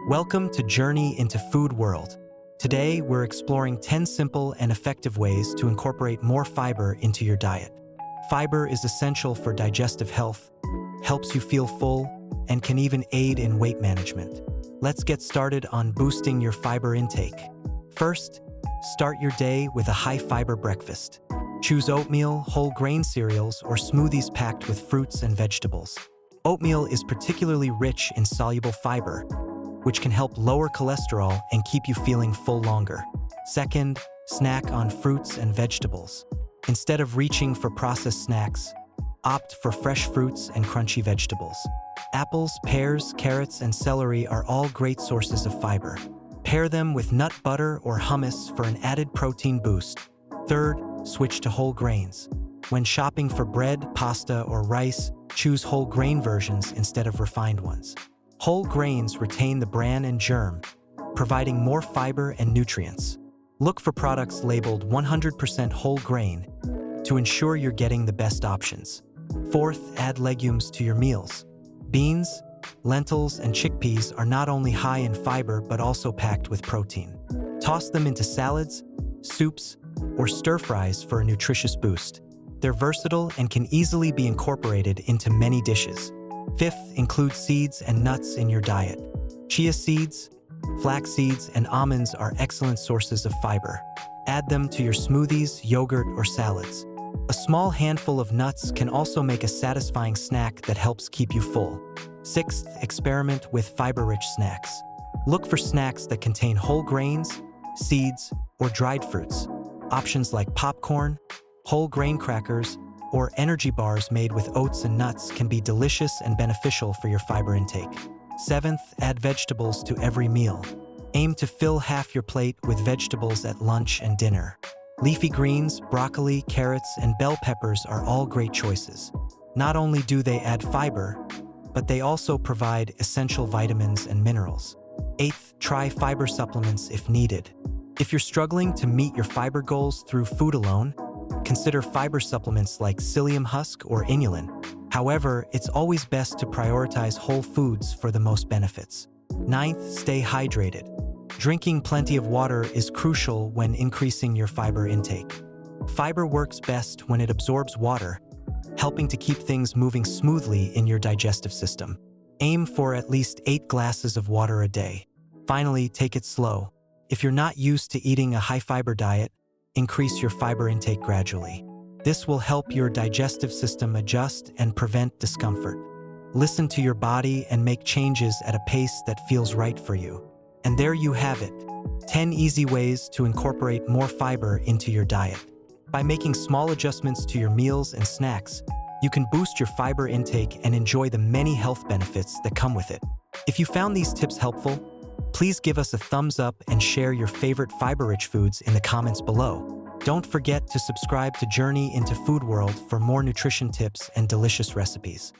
Welcome to Journey into Food World. Today, we're exploring 10 simple and effective ways to incorporate more fiber into your diet. Fiber is essential for digestive health, helps you feel full, and can even aid in weight management. Let's get started on boosting your fiber intake. First, start your day with a high-fiber breakfast. Choose oatmeal, whole grain cereals, or smoothies packed with fruits and vegetables. Oatmeal is particularly rich in soluble fiber, which can help lower cholesterol and keep you feeling full longer. Second, snack on fruits and vegetables. Instead of reaching for processed snacks, opt for fresh fruits and crunchy vegetables. Apples, pears, carrots, and celery are all great sources of fiber. Pair them with nut butter or hummus for an added protein boost. Third, switch to whole grains. When shopping for bread, pasta, or rice, choose whole grain versions instead of refined ones. Whole grains retain the bran and germ, providing more fiber and nutrients. Look for products labeled 100% whole grain to ensure you're getting the best options. Fourth, add legumes to your meals. Beans, lentils, and chickpeas are not only high in fiber but also packed with protein. Toss them into salads, soups, or stir-fries for a nutritious boost. They're versatile and can easily be incorporated into many dishes. Fifth, include seeds and nuts in your diet. Chia seeds, flax seeds, and almonds are excellent sources of fiber. Add them to your smoothies, yogurt, or salads. A small handful of nuts can also make a satisfying snack that helps keep you full. Sixth, experiment with fiber-rich snacks. Look for snacks that contain whole grains, seeds, or dried fruits. Options like popcorn, whole grain crackers, or energy bars made with oats and nuts can be delicious and beneficial for your fiber intake. Seventh, add vegetables to every meal. Aim to fill half your plate with vegetables at lunch and dinner. Leafy greens, broccoli, carrots, and bell peppers are all great choices. Not only do they add fiber, but they also provide essential vitamins and minerals. Eighth, try fiber supplements if needed. If you're struggling to meet your fiber goals through food alone, consider fiber supplements like psyllium husk or inulin. However, it's always best to prioritize whole foods for the most benefits. Ninth, stay hydrated. Drinking plenty of water is crucial when increasing your fiber intake. Fiber works best when it absorbs water, helping to keep things moving smoothly in your digestive system. Aim for at least 8 glasses of water a day. Finally, take it slow. If you're not used to eating a high-fiber diet, increase your fiber intake gradually. This will help your digestive system adjust and prevent discomfort. Listen to your body and make changes at a pace that feels right for you. And there you have it, 10 easy ways to incorporate more fiber into your diet. By making small adjustments to your meals and snacks, you can boost your fiber intake and enjoy the many health benefits that come with it. If you found these tips helpful, please give us a thumbs up and share your favorite fiber-rich foods in the comments below. Don't forget to subscribe to Journey into Food World for more nutrition tips and delicious recipes.